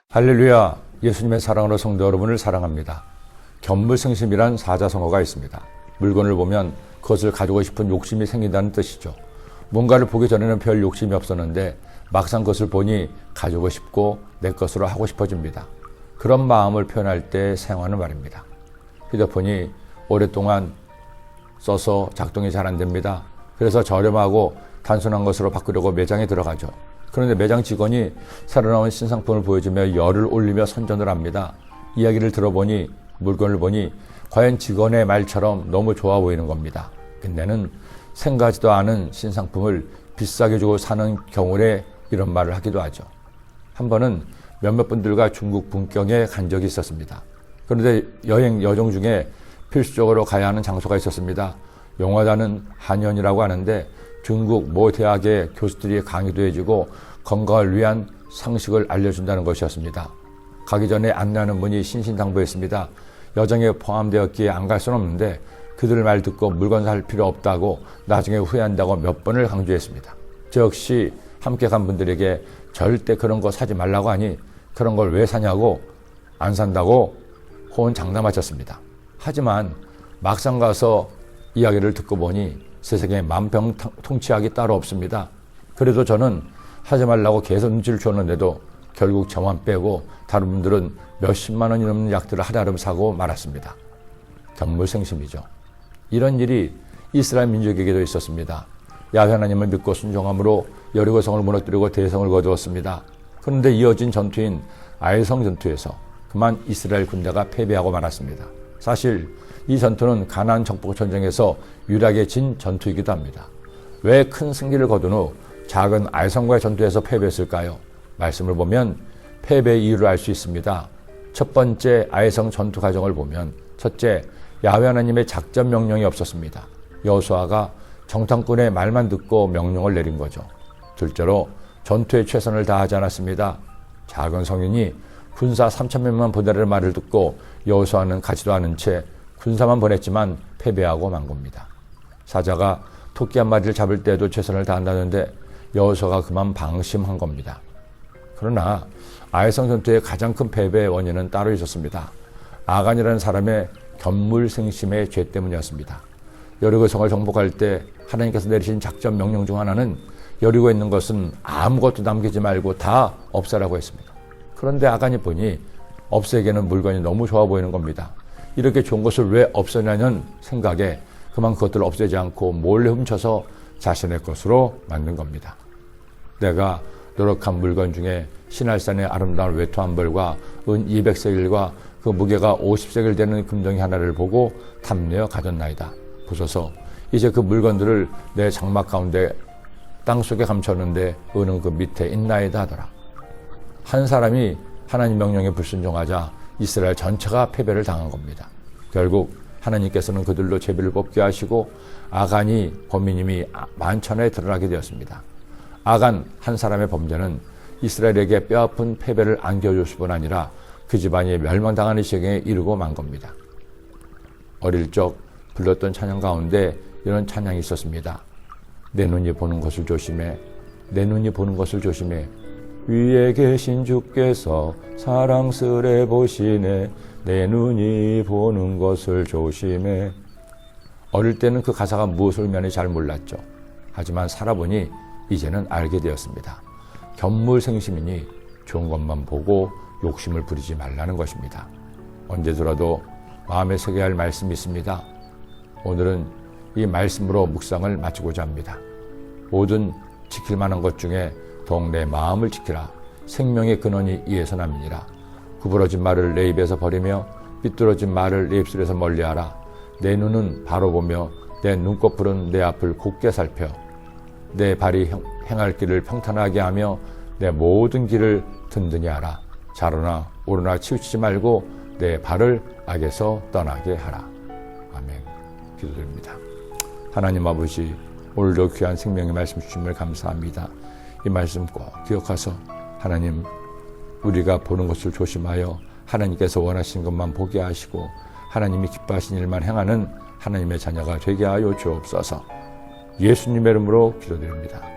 할렐루야, 예수님의 사랑으로 성도 여러분을 사랑합니다. 견물생심이란 사자성어가 있습니다. 물건을 보면 그것을 가지고 싶은 욕심이 생긴다는 뜻이죠. 뭔가를 보기 전에는 별 욕심이 없었는데 막상 그것을 보니 가지고 싶고 내 것으로 하고 싶어집니다. 그런 마음을 표현할 때 사용하는 말입니다. 휴대폰이 오랫동안 써서 작동이 잘 안 됩니다. 그래서 저렴하고 단순한 것으로 바꾸려고 매장에 들어가죠. 그런데 매장 직원이 새로 나온 신상품을 보여주며 열을 올리며 선전을 합니다. 이야기를 들어보니, 물건을 보니 과연 직원의 말처럼 너무 좋아 보이는 겁니다. 근데는 생각지도 않은 신상품을 비싸게 주고 사는 경우에 이런 말을 하기도 하죠. 한 번은 몇몇 분들과 중국 북경에 간 적이 있었습니다. 그런데 여정 중에 필수적으로 가야 하는 장소가 있었습니다. 용화단은 한연이라고 하는데 중국 모 대학의 교수들이 강의도 해주고 건강을 위한 상식을 알려준다는 것이었습니다. 가기 전에 안내하는 분이 신신당부했습니다. 여정에 포함되었기에 안 갈 수는 없는데 그들 말 듣고 물건 살 필요 없다고 나중에 후회한다고 몇 번을 강조했습니다. 저 역시 함께 간 분들에게 절대 그런 거 사지 말라고 하니 그런 걸 왜 사냐고 안 산다고 호언장담하셨습니다. 하지만 막상 가서 이야기를 듣고 보니 세상에 만병통치약이 따로 없습니다. 그래도 저는 하지 말라고 계속 눈치를 줬는데도 결국 저만 빼고 다른 분들은 몇십만 원이 넘는 약들을 하나름 사고 말았습니다. 견물생심이죠. 이런 일이 이스라엘 민족에게도 있었습니다. 야훼 하나님을 믿고 순종함으로 여리고성을 무너뜨리고 대성을 거두었습니다. 그런데 이어진 전투인 아이성 전투에서 그만 이스라엘 군대가 패배하고 말았습니다. 사실 이 전투는 가나안 정복 전쟁에서 유일하게 진 전투이기도 합니다. 왜 큰 승리를 거둔 후 작은 아이성과의 전투에서 패배했을까요? 말씀을 보면 패배의 이유를 알 수 있습니다. 첫 번째 아이성 전투 과정을 보면 첫째, 야훼 하나님의 작전 명령이 없었습니다. 여호수아가 정탐꾼의 말만 듣고 명령을 내린 거죠. 둘째로 전투에 최선을 다하지 않았습니다. 작은 성인이 군사 3,000명만 보내라는 말을 듣고 여호수아는 가지도 않은 채 군사만 보냈지만 패배하고 만 겁니다. 사자가 토끼 한 마리를 잡을 때도 최선을 다한다는데 여호수아가 그만 방심한 겁니다. 그러나 아이성 전투의 가장 큰 패배의 원인은 따로 있었습니다. 아간이라는 사람의 견물생심의 죄 때문이었습니다. 여리고성을 정복할 때 하나님께서 내리신 작전 명령 중 하나는 여리고에 있는 것은 아무것도 남기지 말고 다 없애라고 했습니다. 그런데 아간이 보니 없애기에는 물건이 너무 좋아 보이는 겁니다. 이렇게 좋은 것을 왜 없애냐는 생각에 그만 그것들을 없애지 않고 몰래 훔쳐서 자신의 것으로 만든 겁니다. 내가 노력한 물건 중에 신할산의 아름다운 외투 한 벌과 은 200세겔과 그 무게가 50세겔 되는 금덩이 하나를 보고 탐내어 가졌나이다. 보소서, 이제 그 물건들을 내 장막 가운데 땅속에 감췄는데 은은 그 밑에 있나이다 하더라. 한 사람이 하나님 명령에 불순종하자 이스라엘 전체가 패배를 당한 겁니다. 결국 하나님께서는 그들로 제비를 뽑게 하시고 아간이 범인임이 만천하에 드러나게 되었습니다. 아간 한 사람의 범죄는 이스라엘에게 뼈아픈 패배를 안겨줬을 뿐 아니라 그 집안이 멸망당하는 시경에 이르고 만 겁니다. 어릴 적 불렀던 찬양 가운데 이런 찬양이 있었습니다. 내 눈이 보는 것을 조심해, 내 눈이 보는 것을 조심해, 위에 계신 주께서 사랑스레 보시네, 내 눈이 보는 것을 조심해. 어릴 때는 그 가사가 무엇을 의미하는지 잘 몰랐죠. 하지만 살아보니 이제는 알게 되었습니다. 견물생심이니 좋은 것만 보고 욕심을 부리지 말라는 것입니다. 언제더라도 마음에 새겨야 할 말씀이 있습니다. 오늘은 이 말씀으로 묵상을 마치고자 합니다. 모든 지킬 만한 것 중에 더욱 내 마음을 지키라. 생명의 근원이 이에서 남이니라. 구부러진 말을 내 입에서 버리며 삐뚤어진 말을 내 입술에서 멀리하라. 내 눈은 바로 보며 내 눈꺼풀은 내 앞을 곱게 살펴 내 발이 행할 길을 평탄하게 하며 내 모든 길을 든든히 하라. 좌로나 오로나 치우치지 말고 내 발을 악에서 떠나게 하라. 아멘. 기도드립니다. 하나님 아버지, 오늘도 귀한 생명의 말씀 주심을 감사합니다. 이 말씀 꼭 기억하서 하나님, 우리가 보는 것을 조심하여 하나님께서 원하시는 것만 보게 하시고 하나님이 기뻐하신 일만 행하는 하나님의 자녀가 되게 하여 주옵소서. 예수님의 이름으로 기도드립니다.